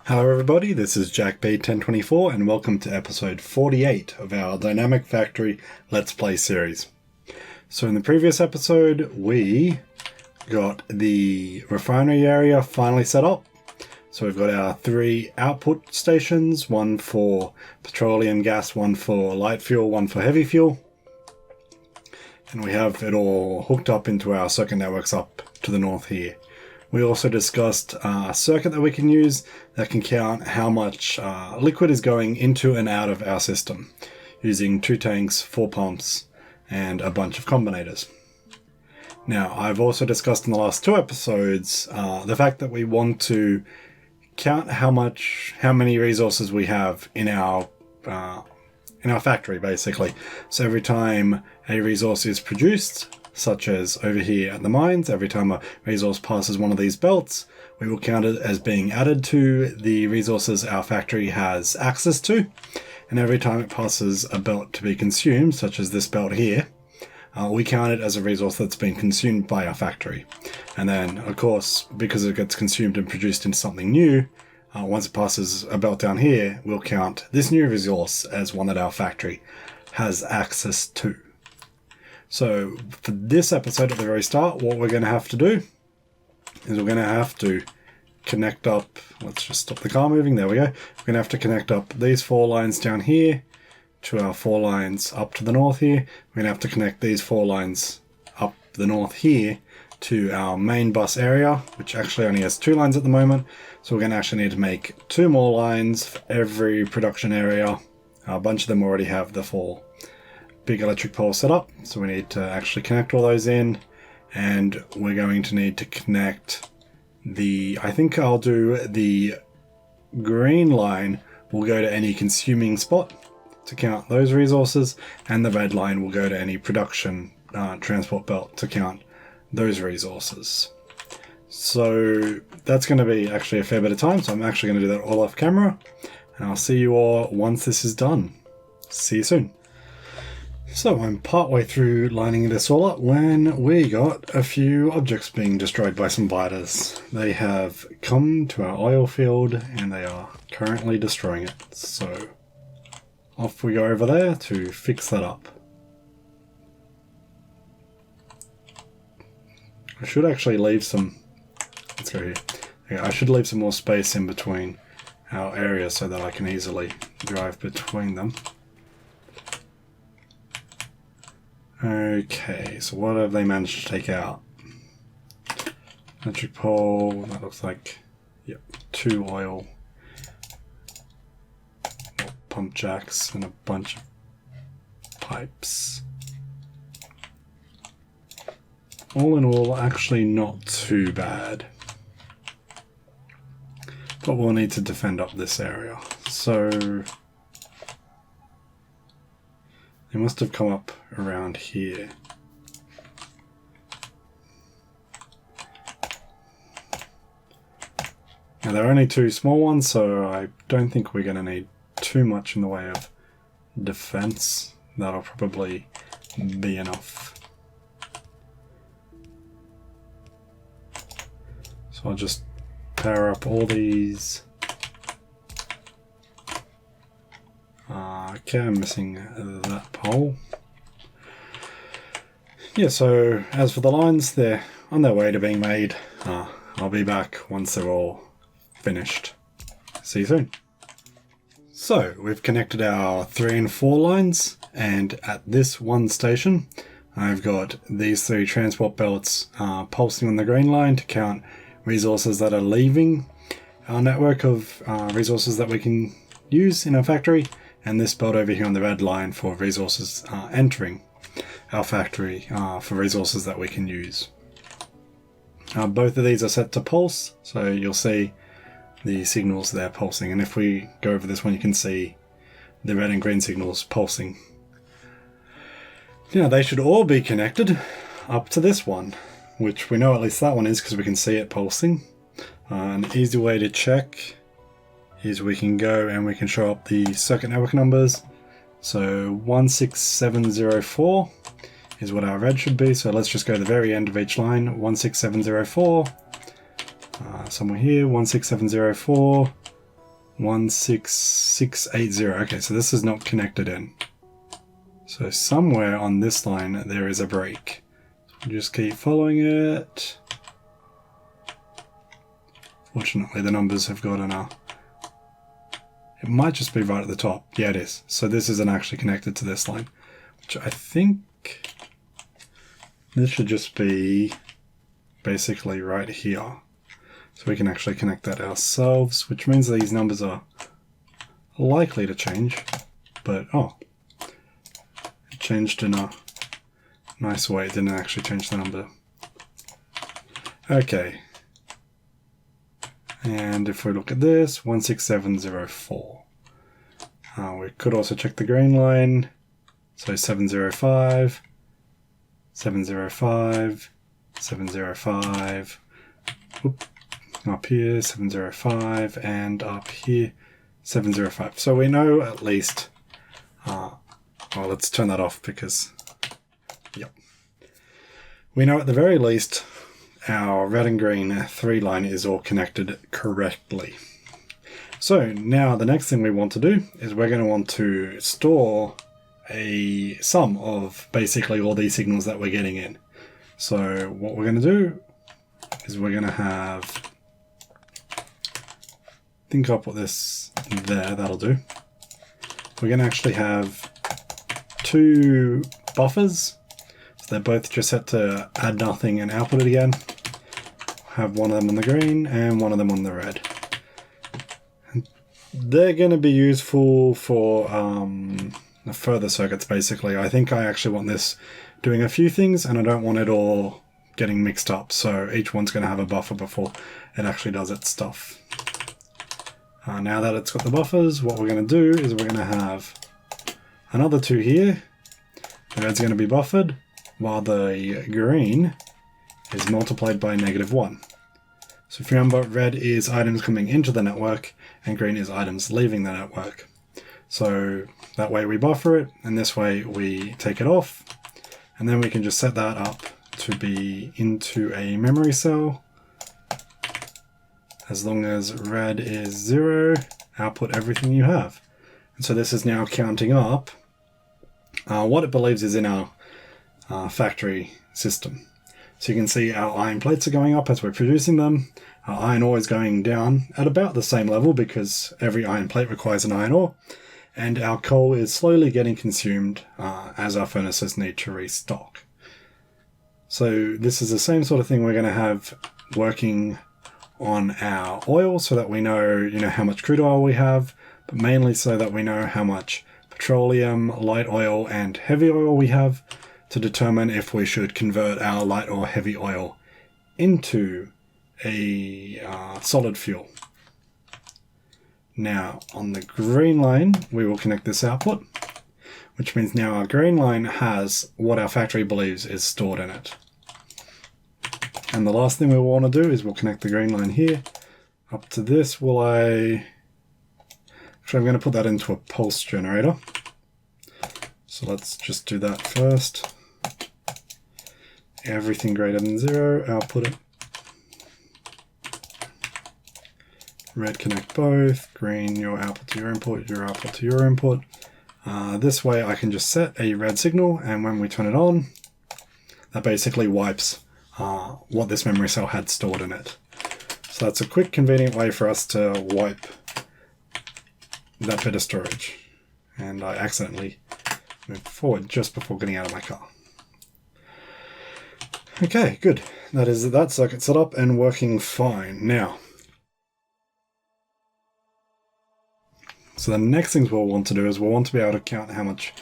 Hello everybody, this is JackB1024 and welcome to episode 48 of our Dynamic Factory Let's Play series. So in the previous episode we got the refinery area finally set up. So we've got our 3 output stations, one for petroleum gas, one for light fuel, one for heavy fuel. And we have it all hooked up into our circuit networks up to the north here. We also discussed a circuit that we can use that can count how much liquid is going into and out of our system using 2 tanks, 4 pumps, and a bunch of combinators. Now, I've also discussed in the last 2 episodes the fact that we want to count how many resources we have in our factory, basically. So every time a resource is produced, such as over here at the mines, every time a resource passes one of these belts, we will count it as being added to the resources our factory has access to. And every time it passes a belt to be consumed, such as this belt here, we count it as a resource that's been consumed by our factory. And then, of course, because it gets consumed and produced into something new, once it passes a belt down here, we'll count this new resource as one that our factory has access to. So for this episode at the very start, what we're going to have to do is we're going to have to connect up, let's just stop the car moving, there we go. We're going to have to connect up these 4 lines down here to our 4 lines up to the north here. We're going to have to connect these 4 lines up the north here to our main bus area, which actually only has 2 lines at the moment. So we're going to actually need to make 2 more lines for every production area. A bunch of them already have the 4 big electric poles set up, so we need to actually connect all those in, and we're going to need to connect I think I'll do the green line will go to any consuming spot to count those resources, and the red line will go to any production transport belt to count those resources. So that's going to be actually a fair bit of time, so I'm actually going to do that all off camera, and I'll see you all once this is done. See you soon. So I'm partway through lining this all up when we got a few objects being destroyed by some biters. They have come to our oil field and they are currently destroying it. So off we go over there to fix that up. I should actually leave some... Let's go here. Okay, I should leave some more space in between our areas so that I can easily drive between them. Okay, so what have they managed to take out? Electric pole, that looks like, yep, 2 oil pump jacks and a bunch of pipes. All in all, actually not too bad. But we'll need to defend up this area. So they must have come up around here. Now there are only 2 small ones, so I don't think we're going to need too much in the way of defense. That'll probably be enough. So I'll just power up all these. Okay, I'm missing that pole. Yeah, so as for the lines, they're on their way to being made. I'll be back once they're all finished. See you soon. So, we've connected our 3 and 4 lines, and at this one station, I've got these 3 transport belts pulsing on the green line to count resources that are leaving our network of resources that we can use in our factory, and this belt over here on the red line for resources entering our factory for resources that we can use. Both of these are set to pulse, so you'll see the signals there pulsing, and if we go over this one you can see the red and green signals pulsing. Now they should all be connected up to this one, which we know at least that one is because we can see it pulsing. An easy way to check is we can go and we can show up the circuit network numbers. So 16704 is what our red should be, so let's just go to the very end of each line. 16704, somewhere here, 16704, 16680. Okay, so this is not connected in. So somewhere on this line there is a break. So we'll just keep following it. Fortunately the numbers have gotten it might just be right at the top. Yeah, it is. So this isn't actually connected to this line, which I think this should just be basically right here. So we can actually connect that ourselves, which means these numbers are likely to change, but it changed in a nice way. It didn't actually change the number. Okay. And if we look at this, 16704. We could also check the green line. So 705, 705, 705. Oop. Up here, 705, and up here, 705. So we know at least, well, let's turn that off because, yep. We know at the very least our red and green 3 line is all connected correctly. So now the next thing we want to do is we're going to want to store a sum of basically all these signals that we're getting in. So what we're going to do is we're going to have, I think I'll put this there, that'll do. We're going to actually have 2 buffers. So they're both just set to add nothing and output it again. Have one of them on the green and one of them on the red. And they're going to be useful for further circuits basically. I think I actually want this doing a few things and I don't want it all getting mixed up. So each one's going to have a buffer before it actually does its stuff. Now that it's got the buffers, what we're going to do is we're going to have another 2 here. The red's going to be buffered, while the green is multiplied by -1. So if you remember, red is items coming into the network, and green is items leaving the network. So that way we buffer it, and this way we take it off, and then we can just set that up to be into a memory cell. As long as red is 0, output everything you have. And so this is now counting up what it believes is in our factory system. So you can see our iron plates are going up as we're producing them. Our iron ore is going down at about the same level because every iron plate requires an iron ore. And our coal is slowly getting consumed as our furnaces need to restock. So this is the same sort of thing we're going to have working on our oil so that we know, how much crude oil we have, but mainly so that we know how much petroleum, light oil, and heavy oil we have to determine if we should convert our light or heavy oil into a solid fuel. Now, on the green line, we will connect this output, which means now our green line has what our factory believes is stored in it. And the last thing we want to do is we'll connect the green line here. Up to this, actually I'm going to put that into a pulse generator. So let's just do that first. Everything greater than 0, output it. Red connect both, green your output to your input, your output to your input. This way I can just set a red signal, and when we turn it on, that basically wipes what this memory cell had stored in it. So that's a quick, convenient way for us to wipe that bit of storage. And I accidentally moved forward just before getting out of my car. Okay, good. That is that circuit set up and working fine. Now, so the next things we'll want to do is we'll want to be able to count how much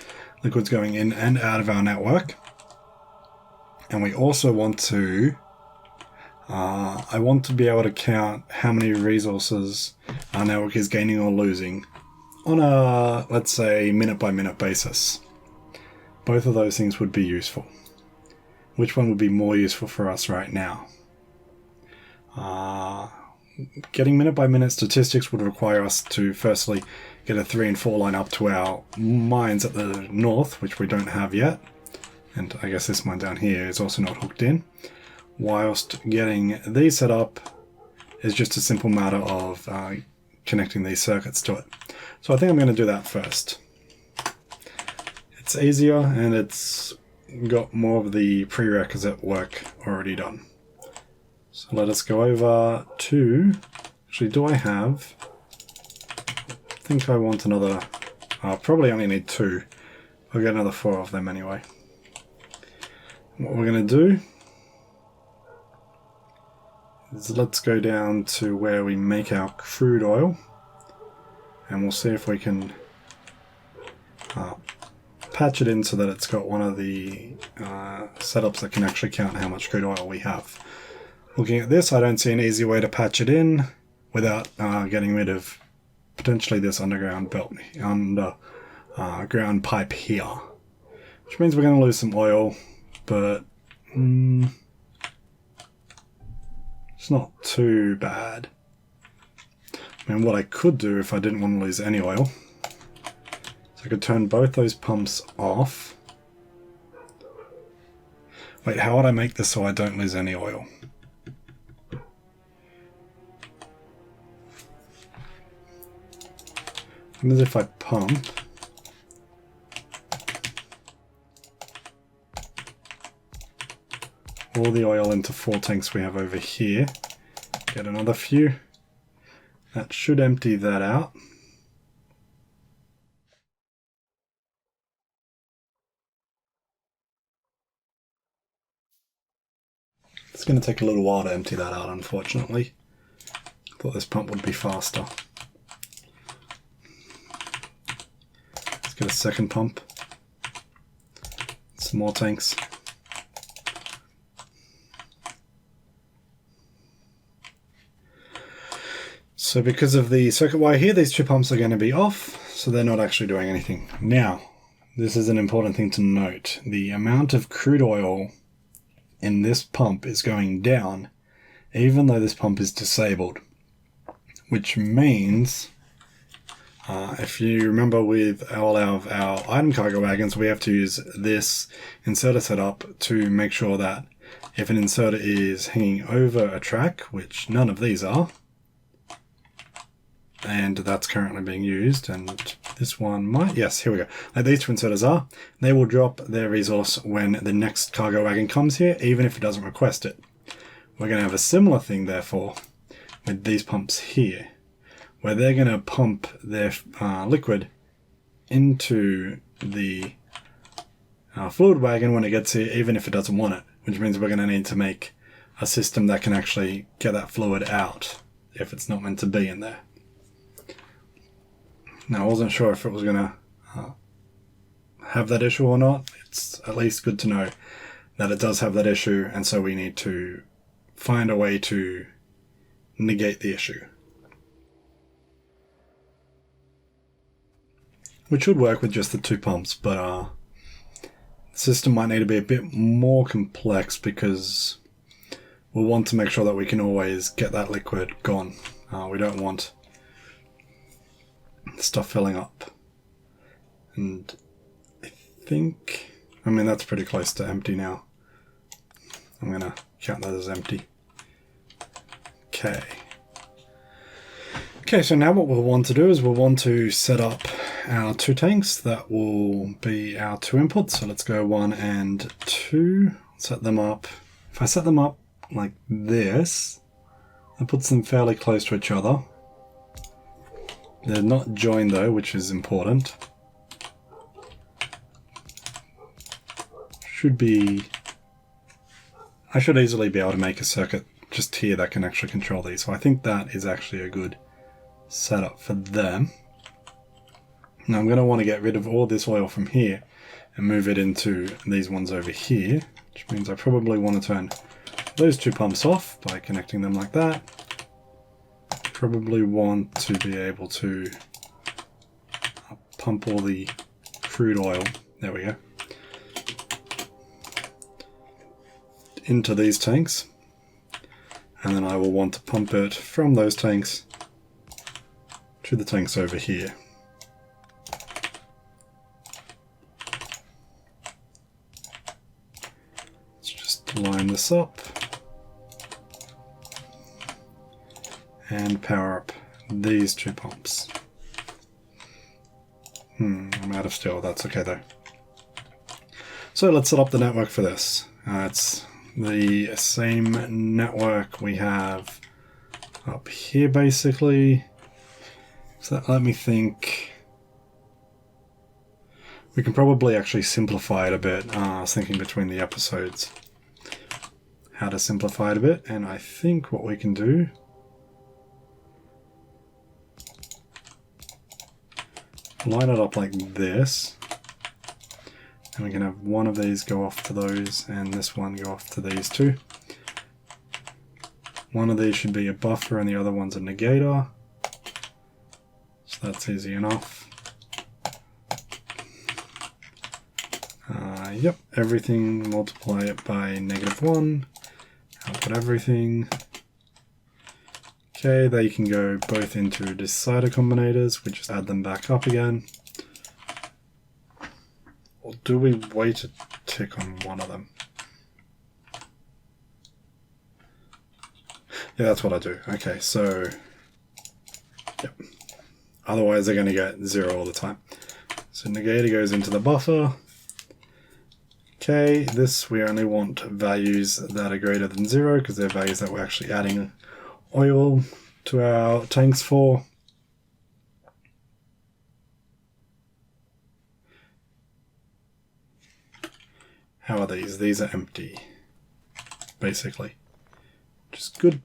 liquid's going in and out of our network. And we also want to, I want to be able to count how many resources our network is gaining or losing on a, let's say, minute-by-minute basis. Both of those things would be useful. Which one would be more useful for us right now? Getting minute-by-minute statistics would require us to firstly get a 3 and 4 line up to our mines at the north, which we don't have yet. And I guess this mine down here is also not hooked in. Whilst getting these set up is just a simple matter of connecting these circuits to it. So I think I'm going to do that first. It's easier and it's got more of the prerequisite work already done. So let us go over to, actually do I have, I think I want another, I'll probably only need 2. I'll get another 4 of them anyway. What we're going to do is let's go down to where we make our crude oil, and we'll see if we can patch it in so that it's got one of the setups that can actually count how much crude oil we have. Looking at this, I don't see an easy way to patch it in without getting rid of potentially this underground belt, ground pipe here, which means we're going to lose some oil, but it's not too bad. I mean, what I could do if I didn't want to lose any oil, is I could turn both those pumps off. Wait, how would I make this so I don't lose any oil? And as if I pump, all the oil into 4 tanks we have over here, get another few, that should empty that out. It's going to take a little while to empty that out, unfortunately. I thought this pump would be faster. Let's get a second pump. Some more tanks. So because of the circuit wire here, these 2 pumps are going to be off, so they're not actually doing anything. Now, this is an important thing to note. The amount of crude oil in this pump is going down, even though this pump is disabled. Which means, if you remember with all of our item cargo wagons, we have to use this inserter setup to make sure that if an inserter is hanging over a track, which none of these are, and that's currently being used, and this one might, yes, here we go. Like these 2 inserters are, they will drop their resource when the next cargo wagon comes here, even if it doesn't request it. We're going to have a similar thing, therefore, with these pumps here, where they're going to pump their liquid into the fluid wagon when it gets here, even if it doesn't want it, which means we're going to need to make a system that can actually get that fluid out if it's not meant to be in there. Now, I wasn't sure if it was going to have that issue or not. It's at least good to know that it does have that issue, and so we need to find a way to negate the issue. Which should work with just the 2 pumps, but the system might need to be a bit more complex because we'll want to make sure that we can always get that liquid gone. We don't want stuff filling up. And I think, I mean, that's pretty close to empty now. I'm going to count that as empty. Okay. Okay, so now what we'll want to do is we'll want to set up our 2 tanks. That will be our 2 inputs. So let's go 1 and 2. Set them up. If I set them up like this, that puts them fairly close to each other. They're not joined though, which is important. I should easily be able to make a circuit just here that can actually control these. So I think that is actually a good setup for them. Now I'm going to want to get rid of all this oil from here and move it into these ones over here, which means I probably want to turn those 2 pumps off by connecting them like that. Probably want to be able to pump all the crude oil, there we go, into these tanks, and then I will want to pump it from those tanks to the tanks over here. Let's just line this up and power up these two pumps. I'm out of steel. That's okay though. So let's set up the network for this. It's the same network we have up here basically. So let me think. We can probably actually simplify it a bit. I was thinking between the episodes how to simplify it a bit, and I think what we can do, line it up like this, and we can have one of these go off to those and this one go off to these two. One of these should be a buffer and the other one's a negator, so that's easy enough. Yep, everything, multiply it by -1, output everything. Okay, they can go both into decider combinators. We just add them back up again. Or do we wait a tick on one of them? Yeah, that's what I do. Okay, so yep. Otherwise they're going to get 0 all the time. So negator goes into the buffer. Okay, this we only want values that are greater than 0 because they're values that we're actually adding oil to our tanks for. How are these? These are empty, basically, which is good.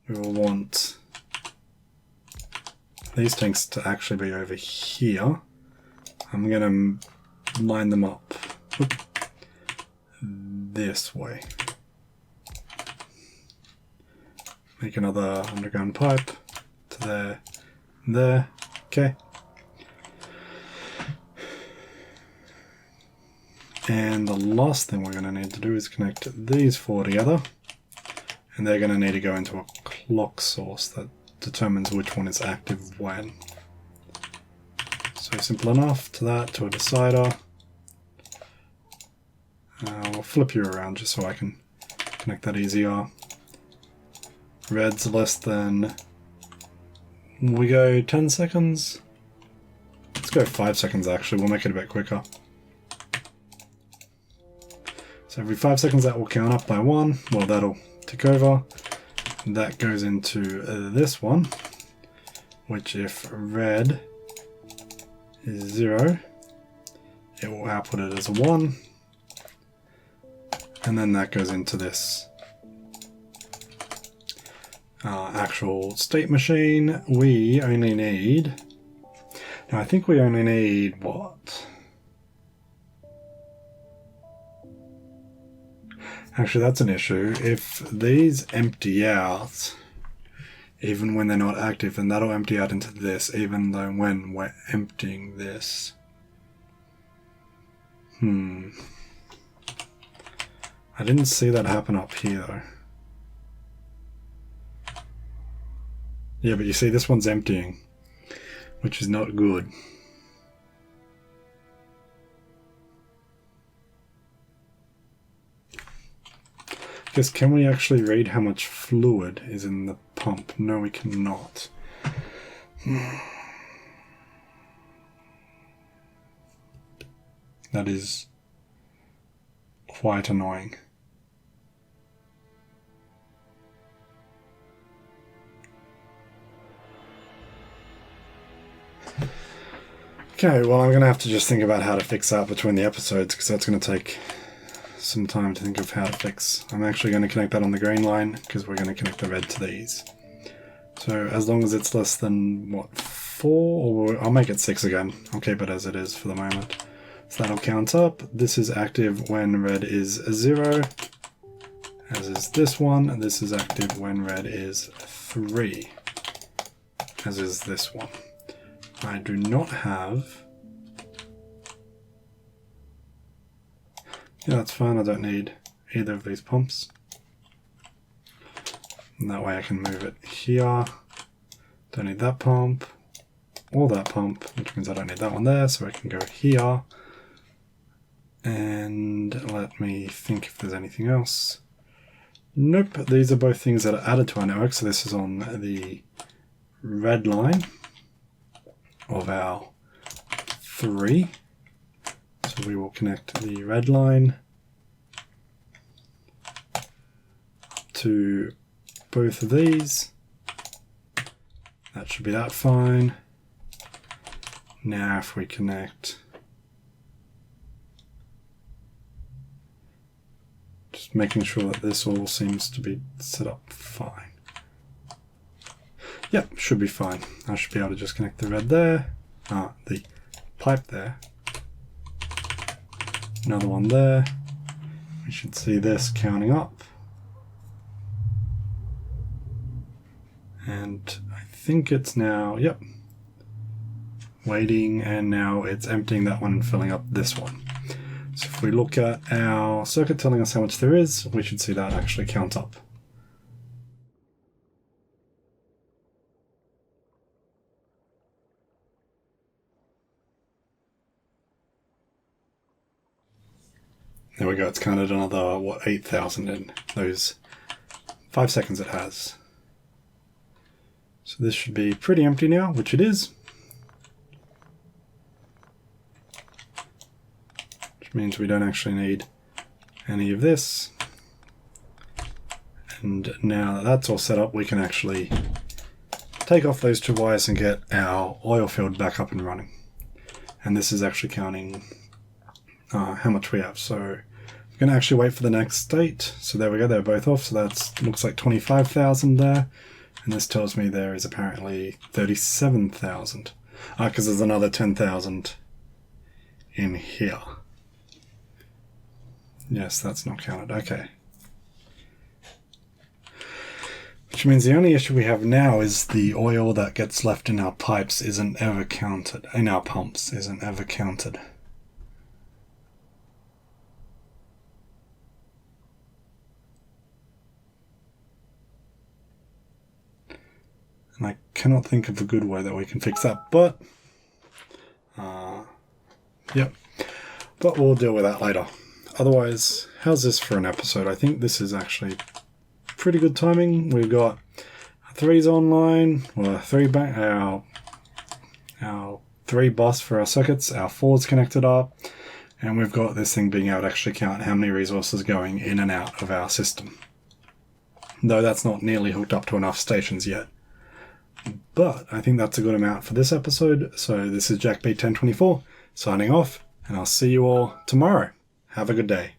We will want these tanks to actually be over here. I'm going to line them up this way. Make another underground pipe to there, there. Okay. And the last thing we're going to need to do is connect these four together, and they're going to need to go into a clock source that determines which one is active when. So simple enough. To that, to a decider. I'll flip you around just so I can connect that easier. Red's less than, we go 10 seconds. Let's go 5 seconds actually, we'll make it a bit quicker. So every 5 seconds that will count up by 1, well that'll tick over. That goes into this one, which if red is 0, it will output it as a 1. And then that goes into this actual state machine. We only need, now I think we only need what? Actually that's an issue. If these empty out, even when they're not active, then that'll empty out into this, even though when we're emptying this. I didn't see that happen up here though. Yeah, but you see this one's emptying, which is not good. Guess, can we actually read how much fluid is in the pump? No, we cannot. That is quite annoying. Okay, well I'm going to have to just think about how to fix that between the episodes, because that's going to take some time to think of how to fix. I'm actually going to connect that on the green line, because we're going to connect the red to these. So as long as it's less than, what, 4? Or I'll make it 6 again. I'll keep it as it is for the moment. So that'll count up. This is active when red is 0, as is this one. And this is active when red is 3, as is this one. I do not have... Yeah, that's fine. I don't need either of these pumps. And that way I can move it here. Don't need that pump or that pump, which means I don't need that one there, so I can go here. And let me think if there's anything else. Nope, these are both things that are added to our network. So this is on the red line of our 3. So we will connect the red line to both of these. That should be that fine. Now if we connect, just making sure that this all seems to be set up fine. Yep, should be fine. I should be able to just connect the red there, the pipe there, another one there. We should see this counting up. And I think it's now, yep, waiting, and now it's emptying that one and filling up this one. So if we look at our circuit telling us how much there is, we should see that actually count up. There we go, it's counted another, 8,000 in those 5 seconds it has. So this should be pretty empty now, which it is. Which means we don't actually need any of this. And now that that's all set up, we can actually take off those 2 wires and get our oil field back up and running. And this is actually counting how much we have. So we're going to actually wait for the next state. So there we go, they're both off. So that looks like 25,000 there. And this tells me there is apparently 37,000. Because there's another 10,000 in here. Yes, that's not counted. Okay. Which means the only issue we have now is the oil that gets left in our pipes isn't ever counted. In our pumps isn't ever counted. And I cannot think of a good way that we can fix that, but yep. But we'll deal with that later. Otherwise, how's this for an episode? I think this is actually pretty good timing. We've got 3s online, well, 3 back, our 3 bus for our circuits, our 4's connected up, and we've got this thing being able to actually count how many resources going in and out of our system. Though that's not nearly hooked up to enough stations yet. But I think that's a good amount for this episode. So this is JackB1024 signing off, and I'll see you all tomorrow. Have a good day.